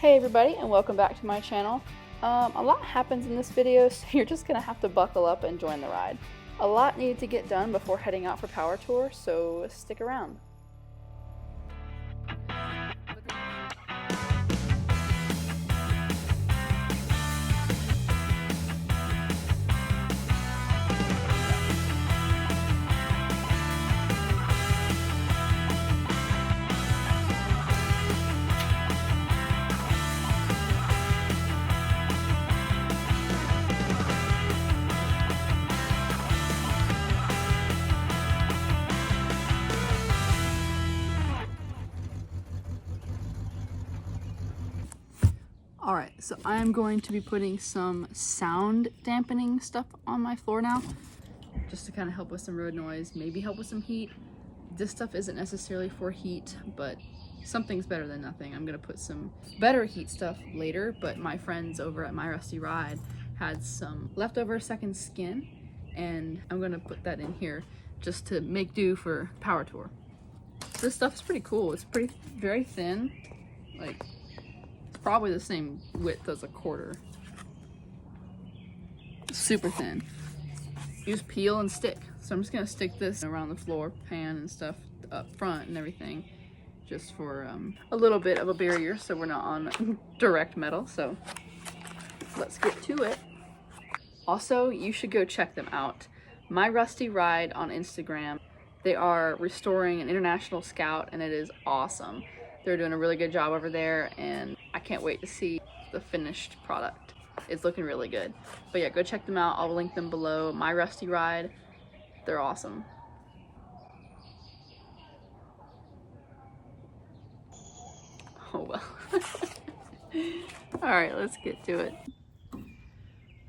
Hey everybody, and welcome back to my channel. A lot happens in this video, so you're just gonna have to buckle up and join the ride. A lot needed to get done before heading out for Power Tour, so stick around. Alright, so I'm going to be putting some sound dampening stuff on my floor now, just to kind of help with some road noise, maybe help with some heat. This stuff isn't necessarily for heat, but something's better than nothing. I'm going to put some better heat stuff later, but my friends over at My Rusty Ride had some leftover second skin, and I'm going to put that in here just to make do for Power Tour. This stuff is pretty cool. It's very thin, like probably the same width as a quarter. Super thin. Use peel and stick. So I'm just gonna stick this around the floor, pan and stuff up front and everything, just for a little bit of a barrier so we're not on direct metal. So let's get to it. Also, you should go check them out. My Rusty Ride on Instagram. They are restoring an International Scout and it is awesome. They're doing a really good job over there, and I can't wait to see the finished product. It's looking really good. But yeah, go check them out. I'll link them below. My Rusty Ride. They're awesome. Oh well. Alright, let's get to it.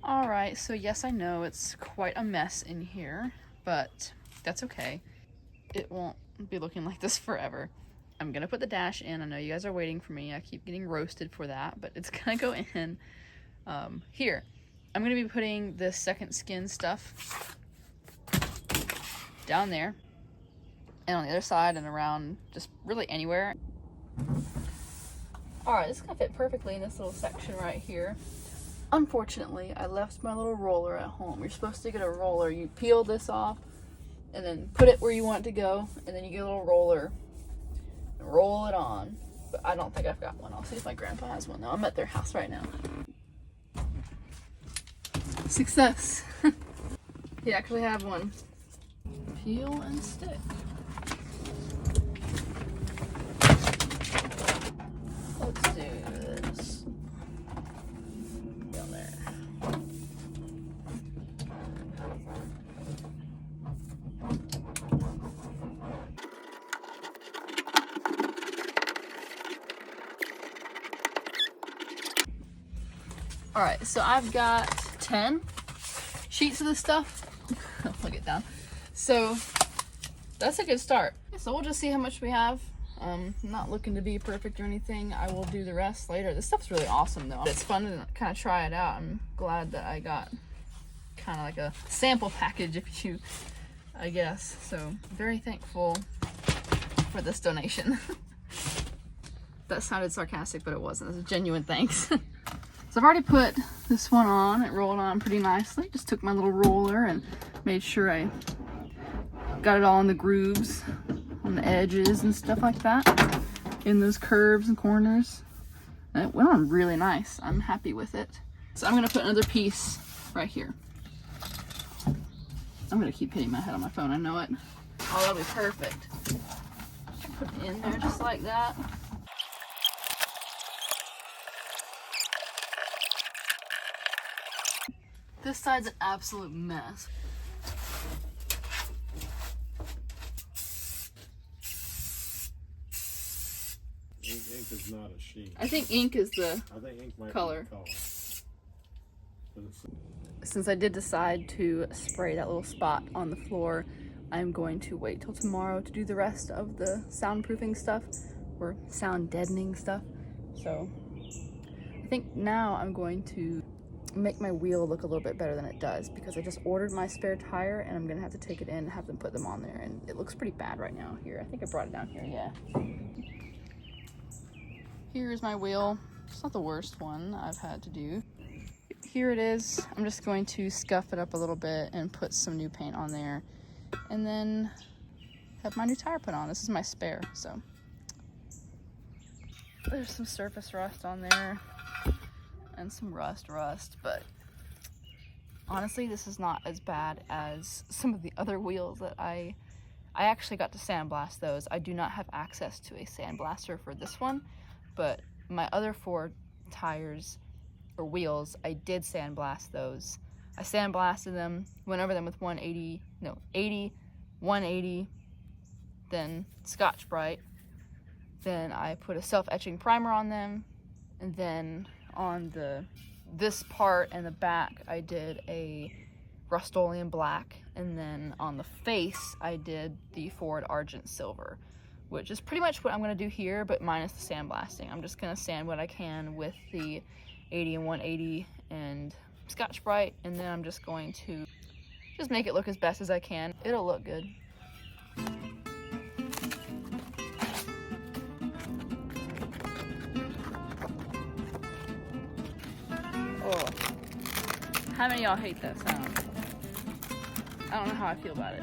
Alright, so yes, I know it's quite a mess in here, but that's okay. It won't be looking like this forever. I'm gonna put the dash in. I know you guys are waiting for me. I keep getting roasted for that, but it's gonna go in here. I'm gonna be putting the second skin stuff down there and on the other side and around, just really anywhere. Alright, this is gonna fit perfectly in this little section right here. Unfortunately, I left my little roller at home. You're supposed to get a roller. You peel this off and then put it where you want it to go, and then you get a little roller. Roll it on, but I don't think I've got one. I'll see if my grandpa has one though. I'm at their house right now. Success. He actually have one. Peel and stick. Let's do this. Down there. Alright, so I've got 10 sheets of this stuff. I'll get down. So that's a good start. So we'll just see how much we have. I'm not looking to be perfect or anything. I will do the rest later. This stuff's really awesome though. It's fun to kind of try it out. I'm glad that I got kind of like a sample package, if you, I guess. So very thankful for this donation. That sounded sarcastic, but it wasn't. It was a genuine thanks. So I've already put this one on. It rolled on pretty nicely. Just took my little roller and made sure I got it all in the grooves on the edges and stuff like that, in those curves and corners. And it went on really nice. I'm happy with it. So I'm gonna put another piece right here. I'm gonna keep hitting my head on my phone, I know it. Oh, that'll be perfect. Put it in there just like that. This side's an absolute mess. Ink is not a sheet. I think ink is the ink might color. Be the color. Since I did decide to spray that little spot on the floor, I'm going to wait till tomorrow to do the rest of the soundproofing stuff, or sound deadening stuff. So I think now I'm going to make my wheel look a little bit better than it does, because I just ordered my spare tire and I'm gonna have to take it in and have them put them on there, and it looks pretty bad right now here. I think I brought it down here. Yeah, here's my wheel. It's not the worst one I've had to do. Here it is. I'm just going to scuff it up a little bit and put some new paint on there, and then have my new tire put on. This is my spare, so. There's some surface rust on there and some rust, but honestly, this is not as bad as some of the other wheels that I actually got to sandblast those. I do not have access to a sandblaster for this one, but my other 4 tires or wheels, I did sandblast those. I sandblasted them, went over them with 80, 180, then Scotch-Brite. Then I put a self-etching primer on them, and then on this part and the back I did a Rust-Oleum black, and then on the face I did the Ford Argent Silver, which is pretty much what I'm going to do here, but minus the sandblasting. I'm just going to sand what I can with the 80 and 180 and Scotch-Brite, and then I'm just going to just make it look as best as I can. It'll look good. Oh, how many of y'all hate that sound? I don't know how I feel about it.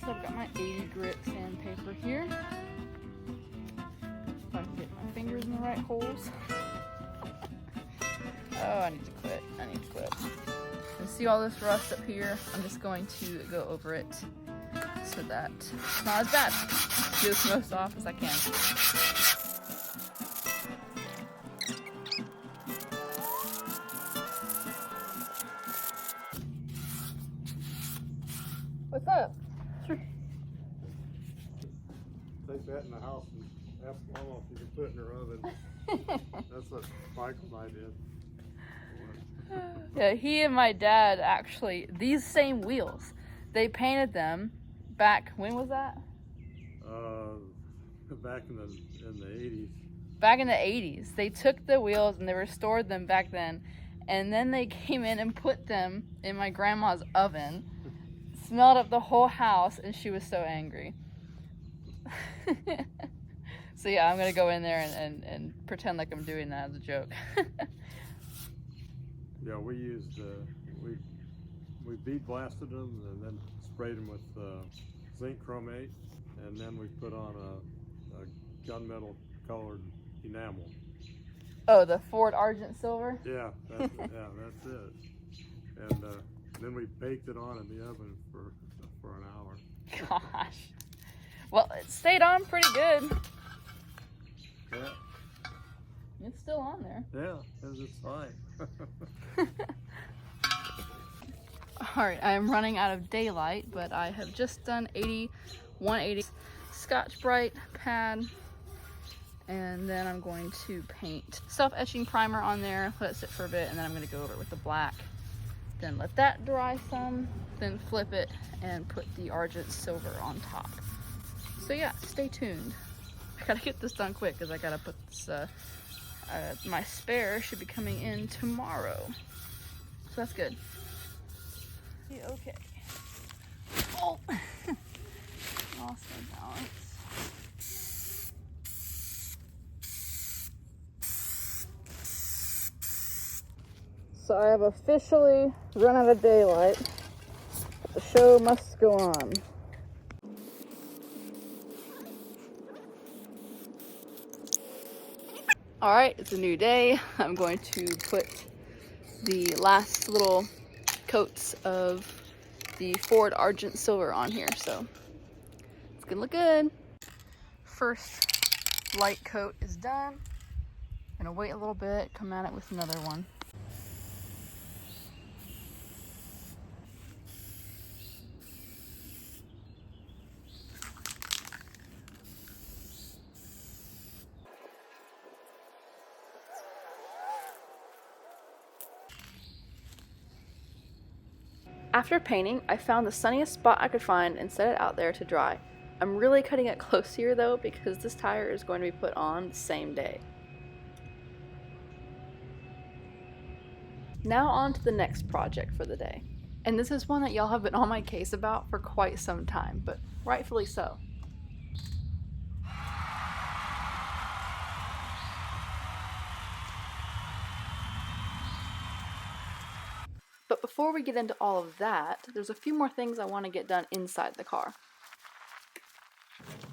So I've got my 80 grit sandpaper here. If I can get my fingers in the right holes. Oh, I need to quit. And see all this rust up here? I'm just going to go over it so that it's not as bad. Get as most off as I can. What's up? Take that in the house and ask Mama if you can put it in her oven. That's what Michael and I did. Yeah, he and my dad actually, these same wheels, they painted them back, when was that? Back in the 80s. Back in the 80s. They took the wheels and they restored them back then, and then they came in and put them in my grandma's oven, smelled up the whole house, and she was so angry. So yeah, I'm gonna go in there and pretend like I'm doing that as a joke. Yeah, we used we bead blasted them and then sprayed them with zinc chromate, and then we put on a gunmetal colored enamel. Oh, the Ford Argent Silver? Yeah, that's it. And then we baked it on in the oven for an hour. Gosh. Well, it stayed on pretty good. Yeah. It's still on there. Yeah, because it's fine. Alright, I am running out of daylight, but I have just done 80, 180 Scotch-Brite pad, and then I'm going to paint self-etching primer on there, let it sit for a bit, and then I'm going to go over it with the black. Then let that dry some, then flip it and put the Argent Silver on top. So yeah, stay tuned. I gotta get this done quick because I gotta put this, my spare should be coming in tomorrow. So that's good. Yeah, okay. Oh! Lost my balance. So I have officially run out of daylight. The show must go on. Alright, it's a new day. I'm going to put the last little coats of the Ford Argent Silver on here, so it's gonna look good. First light coat is done. Gonna wait a little bit, come at it with another one. After painting, I found the sunniest spot I could find and set it out there to dry. I'm really cutting it close here though because this tire is going to be put on the same day. Now on to the next project for the day. And this is one that y'all have been on my case about for quite some time, but rightfully so. But before we get into all of that, there's a few more things I want to get done inside the car.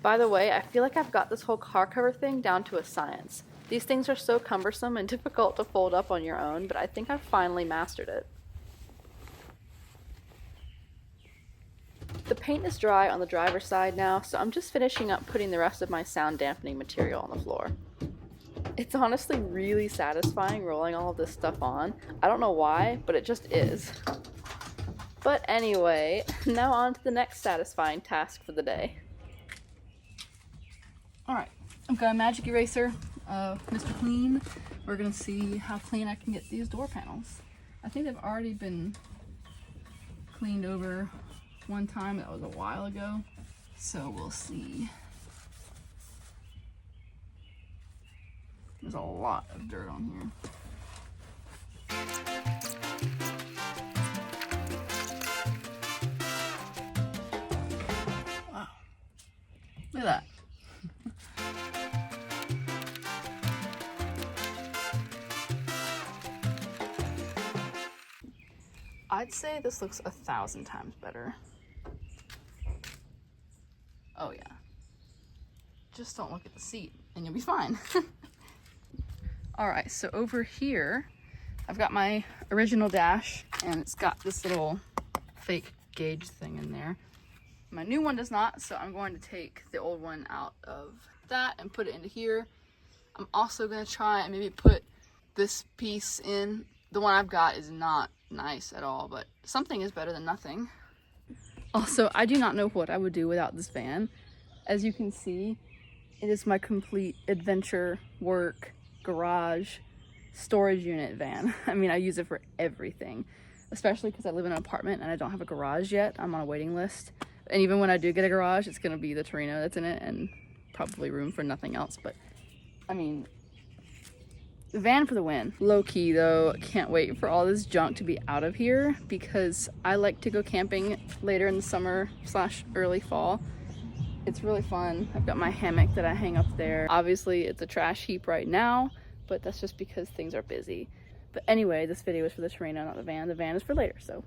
By the way, I feel like I've got this whole car cover thing down to a science. These things are so cumbersome and difficult to fold up on your own, but I think I've finally mastered it. The paint is dry on the driver's side now, so I'm just finishing up putting the rest of my sound dampening material on the floor. It's honestly really satisfying rolling all of this stuff on. I don't know why, but it just is. But anyway, now on to the next satisfying task for the day. Alright, I've got a magic eraser, Mr. Clean. We're gonna see how clean I can get these door panels. I think they've already been cleaned over one time, that was a while ago, so we'll see. There's a lot of dirt on here. Wow, look at that. I'd say this looks 1,000 times better. Oh yeah. Just don't look at the seat and you'll be fine. Alright, so over here, I've got my original dash and it's got this little fake gauge thing in there. My new one does not, so I'm going to take the old one out of that and put it into here. I'm also going to try and maybe put this piece in. The one I've got is not nice at all, but something is better than nothing. Also, I do not know what I would do without this van. As you can see, it is my complete adventure, work, garage, storage unit van. I mean, I use it for everything, especially because I live in an apartment and I don't have a garage yet. I'm on a waiting list. And even when I do get a garage, it's going to be the Torino that's in it and probably room for nothing else. But, I mean, the van for the win. Low key though, can't wait for all this junk to be out of here because I like to go camping later in the summer / early fall. It's really fun. I've got my hammock that I hang up there. Obviously it's a trash heap right now, but that's just because things are busy. But anyway, this video is for the Torino, not the van. The van is for later, so.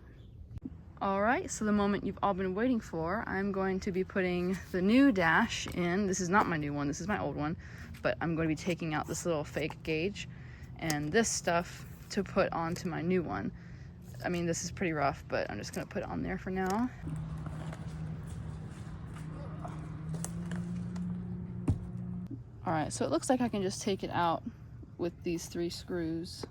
Alright, so the moment you've all been waiting for, I'm going to be putting the new dash in. This is not my new one, this is my old one. But I'm going to be taking out this little fake gauge and this stuff to put onto my new one. I mean, this is pretty rough, but I'm just going to put it on there for now. Alright, so it looks like I can just take it out with these 3 screws.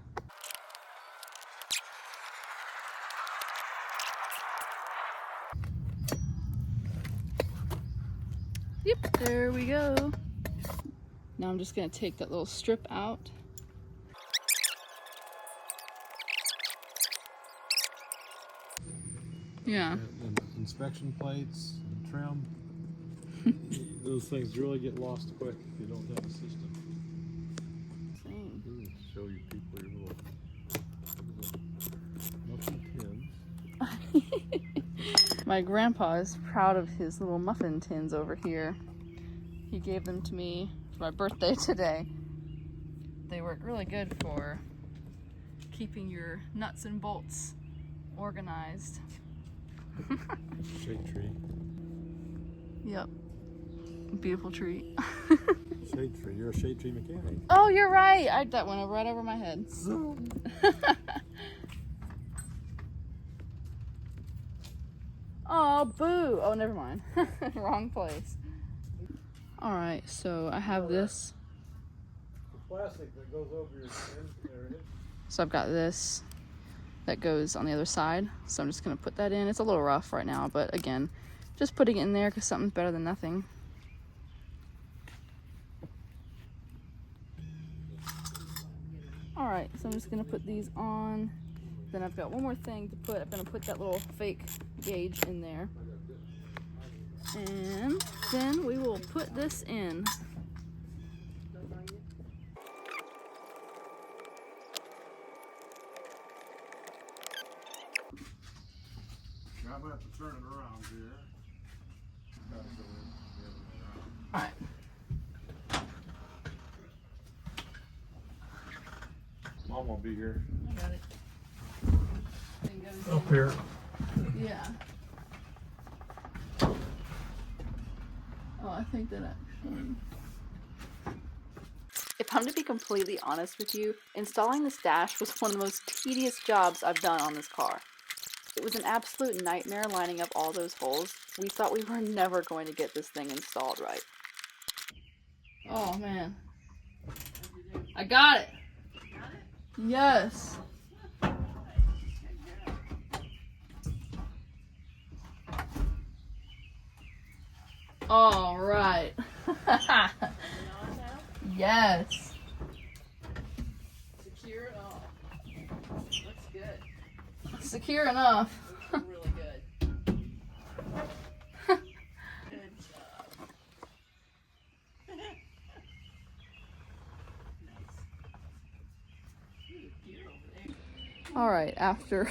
Yep, there we go. Now I'm just going to take that little strip out. Yeah. And inspection plates and trim. Those things really get lost quick if you don't have a system. Same. Show you people your little muffin tins. My grandpa is proud of his little muffin tins over here. He gave them to me for my birthday today. They work really good for keeping your nuts and bolts organized. Shade tree. Yep. Beautiful tree. Shade tree. You're a shade tree mechanic. Oh, you're right. That went right over my head. Zoom. Oh, boo. Oh, never mind. Wrong place. Alright, so I have this. The plastic that goes over your skin area. So I've got this that goes on the other side. So I'm just going to put that in. It's a little rough right now, but again, just putting it in there because something's better than nothing. Alright, so I'm just going to put these on. Then I've got one more thing to put. I'm going to put that little fake gauge in there. And then we will put this in. I'm going to have to turn it around here. Alright. Mom will be here. I got it. There you go. Up here. Yeah. Oh, I think that actually... If I'm to be completely honest with you, installing this dash was one of the most tedious jobs I've done on this car. It was an absolute nightmare lining up all those holes. We thought we were never going to get this thing installed right. Oh man. I got it! Yes! All right. Yes. Secure it all. Looks good. Secure enough. Looks really good. Good job. Nice. Ooh, deer over there. All right, after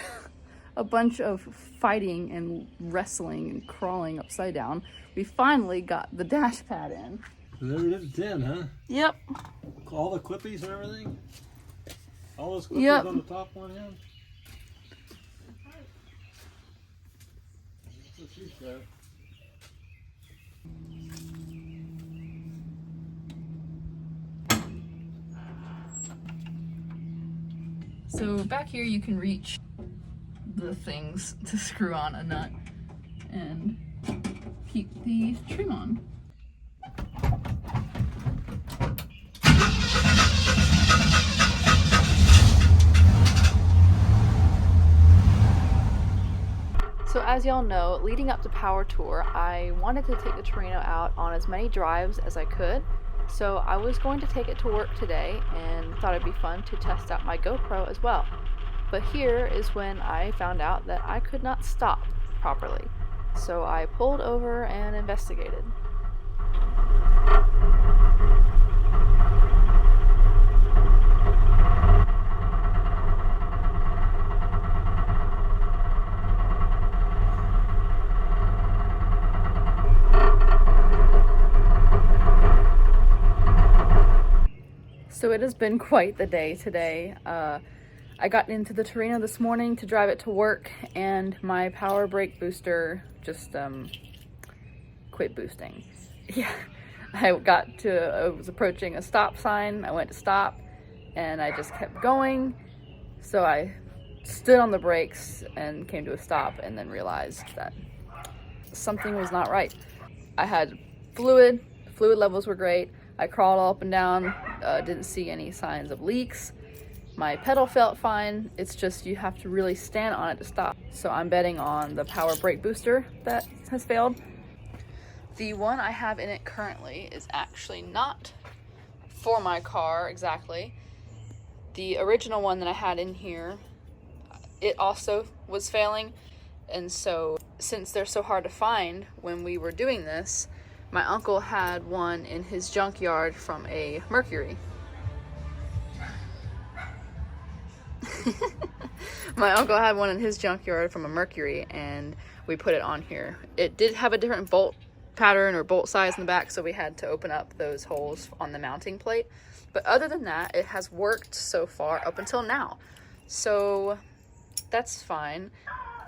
a bunch of fighting and wrestling and crawling upside down, we finally got the dash pad in. So there it is, 10, huh? Yep. All the clippies and everything? All those clippies Yep. on the top one, yeah? That's what she said. So back here you can reach the things to screw on a nut and keep the trim on. So as y'all know, leading up to Power Tour, I wanted to take the Torino out on as many drives as I could. So I was going to take it to work today and thought it'd be fun to test out my GoPro as well. But here is when I found out that I could not stop properly. So I pulled over and investigated. So it has been quite the day today. I got into the Torino this morning to drive it to work, and my power brake booster just quit boosting. Yeah, I was approaching a stop sign. I went to stop, and I just kept going. So I stood on the brakes and came to a stop, and then realized that something was not right. I had fluid levels were great. I crawled all up and down, didn't see any signs of leaks. My pedal felt fine. It's just you have to really stand on it to stop. So I'm betting on the power brake booster that has failed. The one I have in it currently is actually not for my car exactly. The original one that I had in here, it also was failing. And so since they're so hard to find when we were doing this, my uncle had one in his junkyard from a Mercury. My uncle had one in his junkyard from a Mercury, and we put it on here. It did have a different bolt pattern or bolt size in the back, so we had to open up those holes on the mounting plate. But other than that, it has worked so far up until now. So that's fine.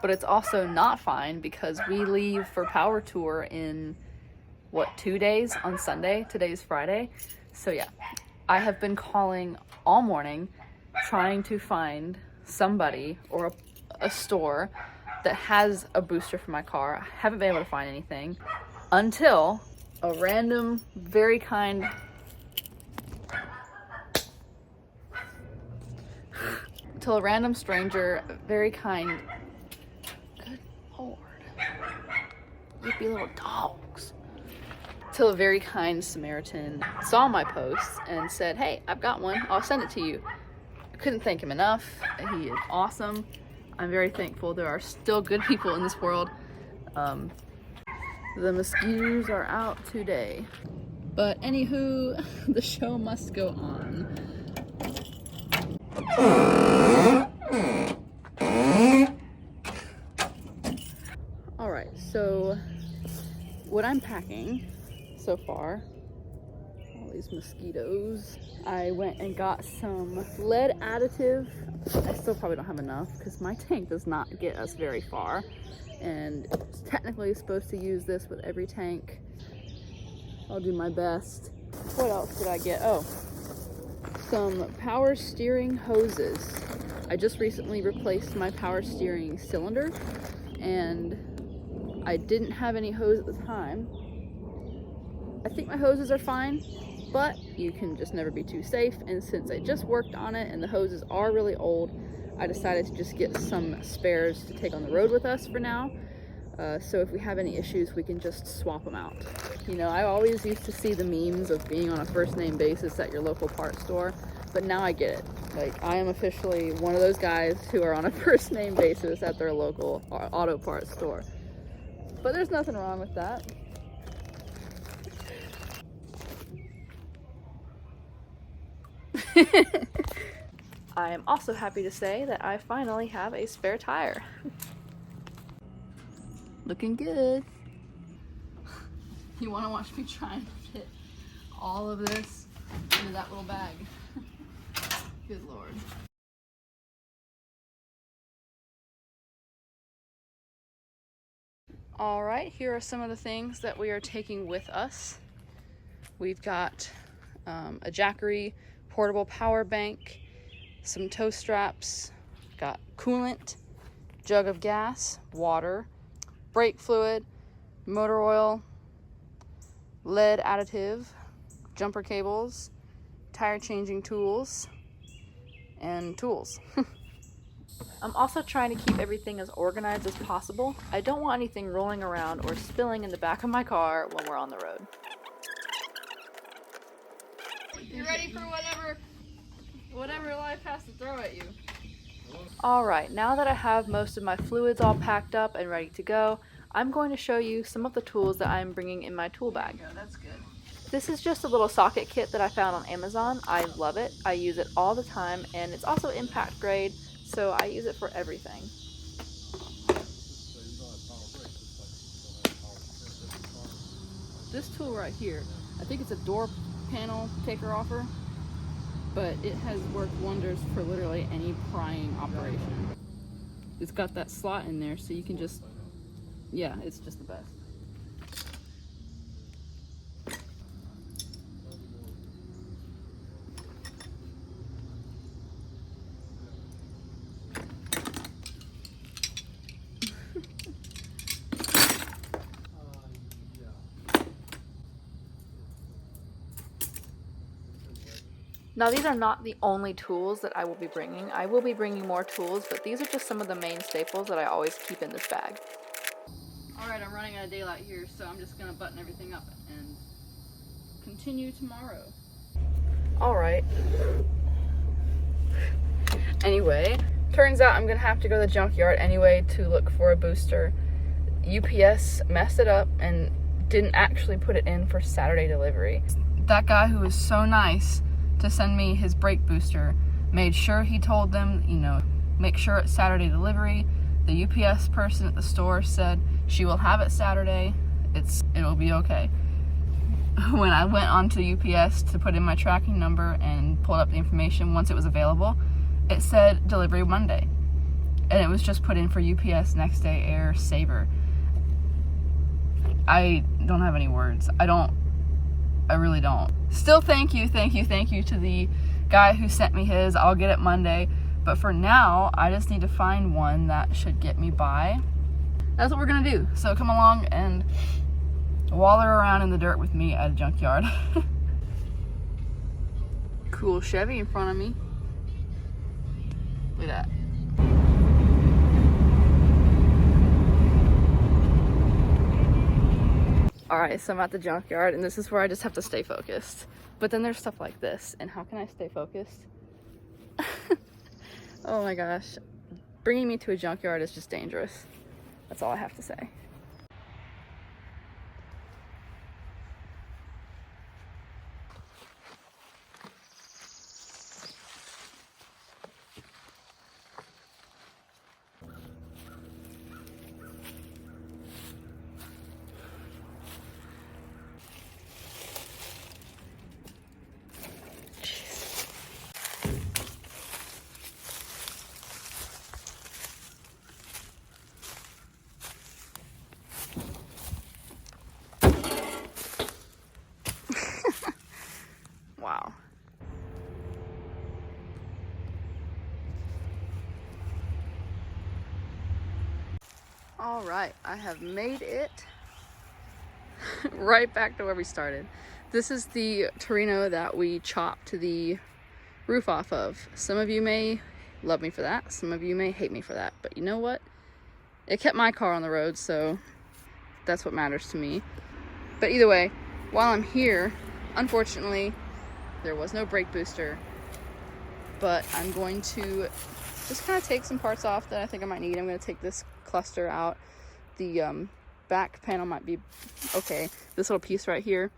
But it's also not fine because we leave for Power Tour in 2 days on Sunday. Today's Friday. So yeah, I have been calling all morning trying to find somebody or a store that has a booster for my car. I haven't been able to find anything until a random, very kind stranger, very kind, good lord, yippy little dogs. Till a very kind Samaritan saw my post and said, "Hey, I've got one, I'll send it to you." I couldn't thank him enough. He is awesome. I'm very thankful there are still good people in this world. The mosquitoes are out today. But anywho, the show must go on. Alright, so what I'm packing so far, all these mosquitoes. I went and got some lead additive. I still probably don't have enough because my tank does not get us very far. And it's technically supposed to use this with every tank. I'll do my best. What else did I get? Oh, some power steering hoses. I just recently replaced my power steering cylinder and I didn't have any hose at the time. I think my hoses are fine, but you can just never be too safe. And since I just worked on it and the hoses are really old, I decided to just get some spares to take on the road with us for now. So if we have any issues, we can just swap them out. You know, I always used to see the memes of being on a first name basis at your local parts store, but now I get it. Like, I am officially one of those guys who are on a first name basis at their local auto parts store. But there's nothing wrong with that. I am also happy to say that I finally have a spare tire. Looking good. You want to watch me try and fit all of this into that little bag? Good Lord. All right, here are some of the things that we are taking with us. We've got a Jackery portable power bank, some tow straps, got coolant, jug of gas, water, brake fluid, motor oil, lead additive, jumper cables, tire changing tools, and tools. I'm also trying to keep everything as organized as possible. I don't want anything rolling around or spilling in the back of my car when we're on the road. You ready for whatever life has to throw at you? Alright, now that I have most of my fluids all packed up and ready to go, I'm going to show you some of the tools that I'm bringing in my tool bag. There you go, that's good. This is just a little socket kit that I found on Amazon. I love it. I use it all the time, and it's also impact grade, so I use it for everything. This tool right here, I think it's a door panel taker-offer, but it has worked wonders for literally any prying operation. It's got that slot in there, so you can just, yeah, it's just the best. Now, these are not the only tools that I will be bringing. I will be bringing more tools, but these are just some of the main staples that I always keep in this bag. Alright, I'm running out of daylight here, so I'm just going to button everything up and continue tomorrow. Alright. Anyway, turns out I'm going to have to go to the junkyard anyway to look for a booster. UPS messed it up and didn't actually put it in for Saturday delivery. That guy who was so nice to send me his brake booster made sure he told them, you know, make sure it's Saturday delivery. The UPS person at the store said she will have it Saturday. It'll be okay. When I went onto UPS to put in my tracking number and pulled up the information once it was available, it said delivery Monday. And it was just put in for UPS next day air saver. I don't have any words. I really don't. Still thank you to the guy who sent me his. I'll get it Monday. But for now, I just need to find one that should get me by. That's what we're gonna do. So come along and waller around in the dirt with me at a junkyard. Cool Chevy in front of me. Look at that. Alright, so I'm at the junkyard, and this is where I just have to stay focused. But then there's stuff like this, and how can I stay focused? Oh my gosh. Bringing me to a junkyard is just dangerous. That's all I have to say. All right, I have made it right back to where we started. This is the Torino that we chopped the roof off of. Some of you may love me for that. Some of you may hate me for that. But you know what? It kept my car on the road, so that's what matters to me. But either way, while I'm here, unfortunately, there was no brake booster. But I'm going to just kind of take some parts off that I think I might need. I'm going to take this cluster out. The back panel might be okay. This little piece right here,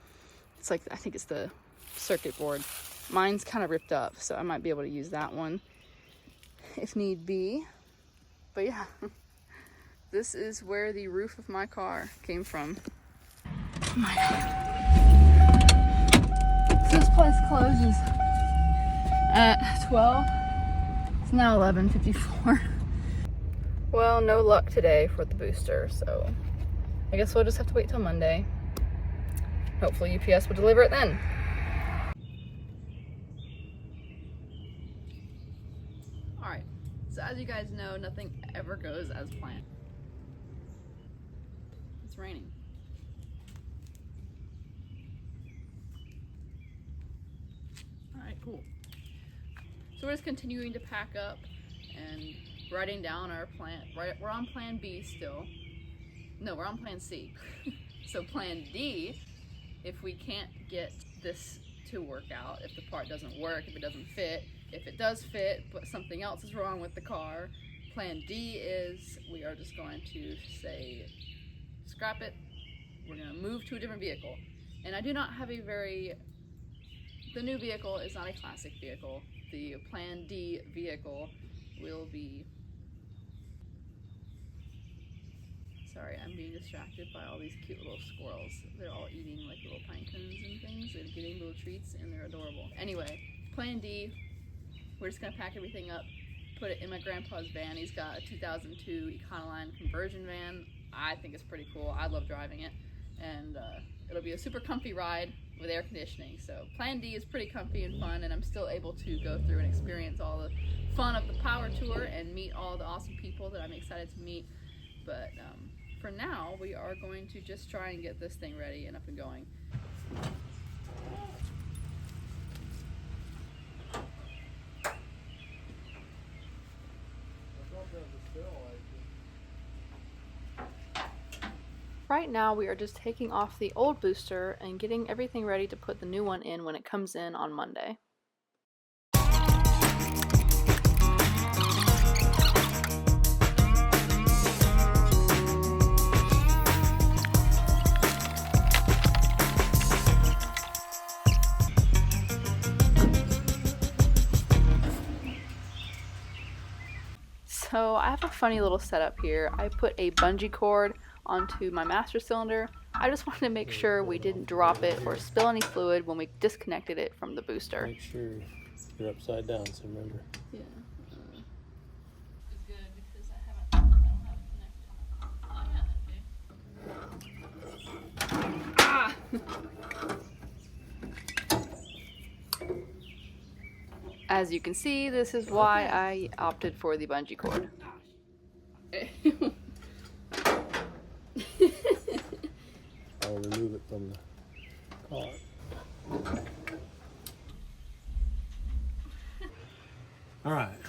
it's like, I think it's the circuit board. Mine's kind of ripped up, so I might be able to use that one if need be. But yeah, this is where the roof of my car came from. Oh my God. So this place closes at 12. It's now 11:54. Well, no luck today for the booster, so I guess we'll just have to wait till Monday. Hopefully UPS will deliver it then. Alright, so as you guys know, nothing ever goes as planned. It's raining. Alright, cool. So we're just continuing to pack up and writing down our plan. We're on plan B still. No, we're on plan C. So plan D, if we can't get this to work out, if the part doesn't work, if it doesn't fit, if it does fit, but something else is wrong with the car, plan D is we are just going to say, scrap it, we're gonna move to a different vehicle. And I do not have the new vehicle is not a classic vehicle. The plan D vehicle will be, sorry, I'm being distracted by all these cute little squirrels. They're all eating like little pine cones and things. They're getting little treats and they're adorable. Anyway, plan D, we're just gonna pack everything up, put it in my grandpa's van. He's got a 2002 Econoline conversion van. I think it's pretty cool. I love driving it. And it'll be a super comfy ride with air conditioning. So plan D is pretty comfy and fun, and I'm still able to go through and experience all the fun of the power tour and meet all the awesome people that I'm excited to meet. But for now, we are going to just try and get this thing ready and up and going. Right now we are just taking off the old booster and getting everything ready to put the new one in when it comes in on Monday. So I have a funny little setup here. I put a bungee cord onto my master cylinder. I just wanted to make sure we didn't drop it or spill any fluid when we disconnected it from the booster. Make sure you're upside down, so remember. Yeah. It's good because I don't have it connected. Oh yeah, okay. Ah! As you can see, this is why I opted for the bungee cord. I'll remove it from the car. All right.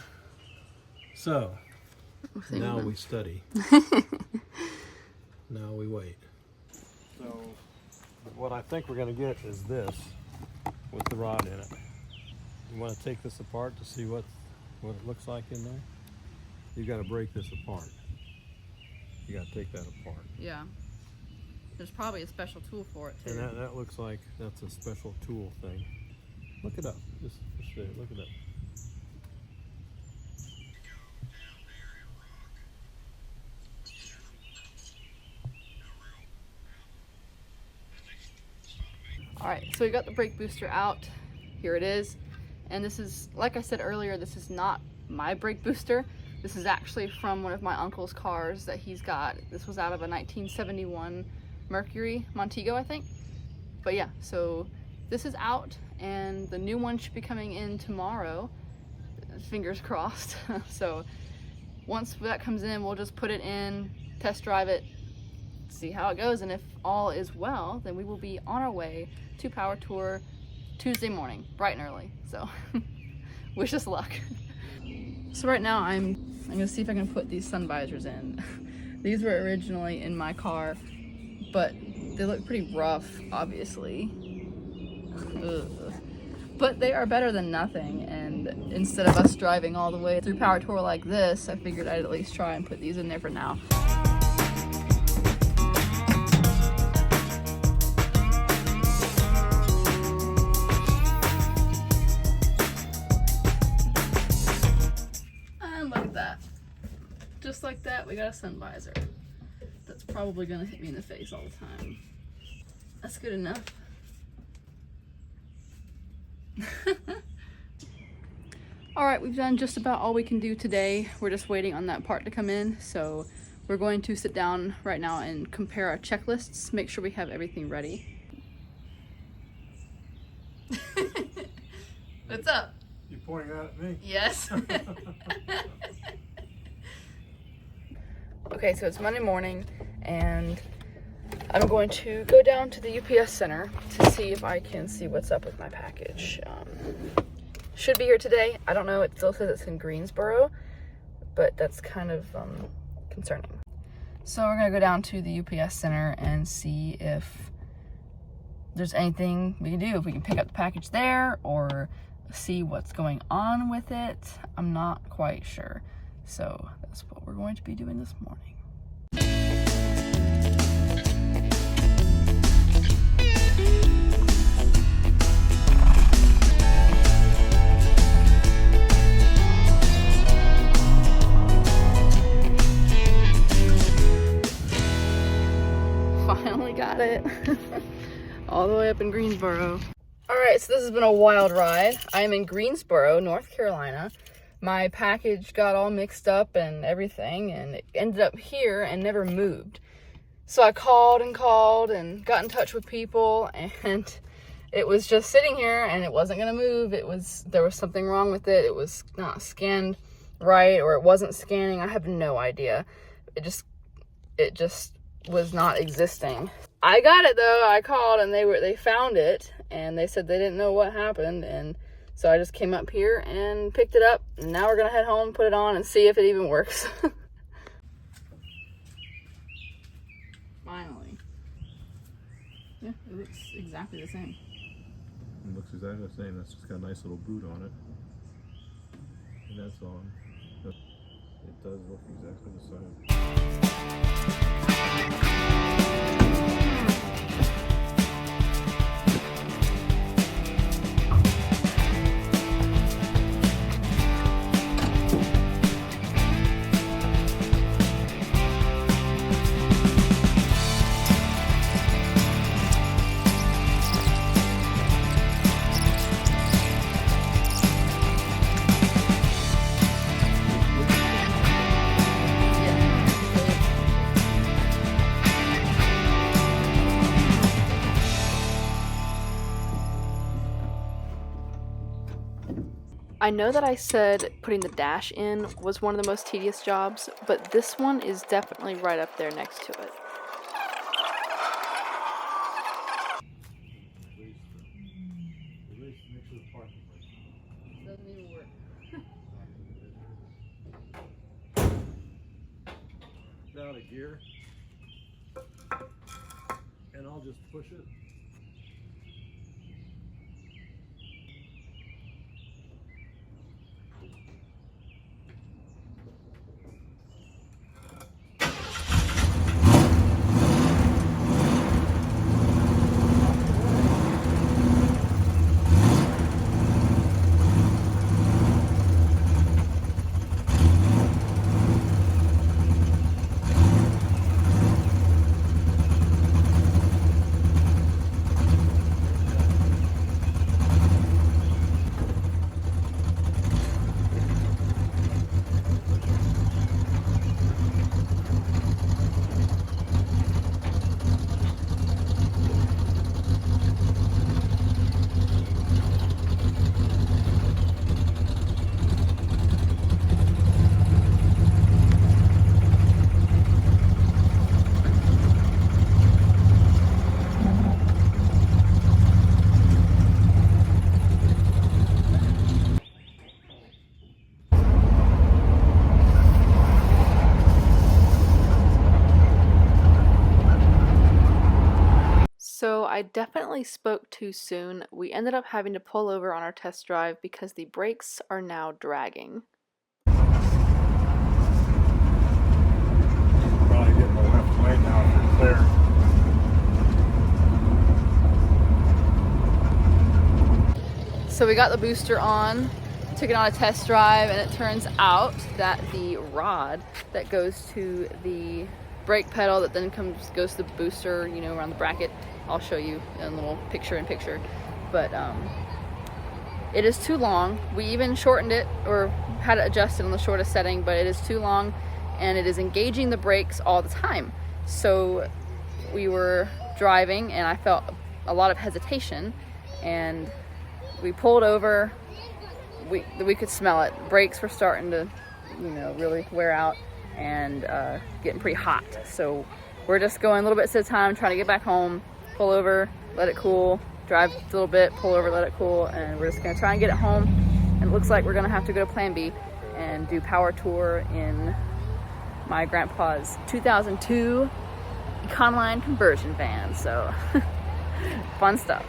So now we study. Now we wait. So what I think we're going to get is this with the rod in it. You want to take this apart to see what it looks like in there? You got to break this apart. You got to take that apart. Yeah. There's probably a special tool for it too. And that looks like that's a special tool thing. Look it up. Just show you. Look it up. Alright, so we got the brake booster out. Here it is. And this is, like I said earlier, this is not my brake booster. This is actually from one of my uncle's cars that he's got. This was out of a 1971 Mercury Montego, I think. But yeah, so this is out and the new one should be coming in tomorrow. Fingers crossed. So once that comes in, we'll just put it in, test drive it, see how it goes, and if all is well, then we will be on our way to Power Tour Tuesday morning, bright and early. So wish us luck. So right now I'm gonna see if I can put these sun visors in. These were originally in my car, but they look pretty rough, obviously. Ugh. But they are better than nothing, and instead of us driving all the way through Power Tour like this, I figured I'd at least try and put these in there for now. And look at that. Just like that, we got a sun visor. That's probably gonna hit me in the face all the time. That's good enough. Alright, we've done just about all we can do today. We're just waiting on that part to come in, so we're going to sit down right now and compare our checklists, make sure we have everything ready. What's up? You pointing that at me? Yes. Okay, so it's Monday morning, and I'm going to go down to the UPS center to see if I can see what's up with my package. Should be here today. I don't know. It still says it's in Greensboro, but that's kind of concerning. So we're going to go down to the UPS center and see if there's anything we can do. If we can pick up the package there or see what's going on with it. I'm not quite sure. So that's what we're going to be doing this morning. Finally got it. All the way up in Greensboro. Alright, so this has been a wild ride. I'm in Greensboro, North Carolina. My package got all mixed up and everything, and it ended up here and never moved. So I called and got in touch with people, and it was just sitting here and it wasn't gonna move. There was something wrong with it. It was not scanned right, or it wasn't scanning. I have no idea. It just was not existing. I got it though. I called and they found it, and they said they didn't know what happened, and so I just came up here and picked it up, and now we're gonna head home, put it on, and see if it even works. Finally. Yeah, it looks exactly the same. It looks exactly the same. That's just got a nice little boot on it. And that's on. It does look exactly the same. I know that I said putting the dash in was one of the most tedious jobs, but this one is definitely right up there next to it. At least mix with parking brake. Doesn't even work. It's out of gear. And I'll just push it. I definitely spoke too soon. We ended up having to pull over on our test drive because the brakes are now dragging. Probably getting the left lane now if you're clear. So we got the booster on, took it on a test drive, and it turns out that the rod that goes to the brake pedal that then goes to the booster, you know, around the bracket, I'll show you in a little picture-in-picture, but it is too long. We even shortened it, or had it adjusted on the shortest setting, but it is too long, and it is engaging the brakes all the time. So we were driving, and I felt a lot of hesitation, and we pulled over. We could smell it. Brakes were starting to, you know, really wear out and getting pretty hot. So we're just going a little bit at a time, trying to get back home, pull over, let it cool, drive a little bit, pull over, let it cool, and we're just gonna try and get it home. And it looks like we're gonna have to go to Plan B and do power tour in my grandpa's 2002 Econoline conversion van. So fun stuff.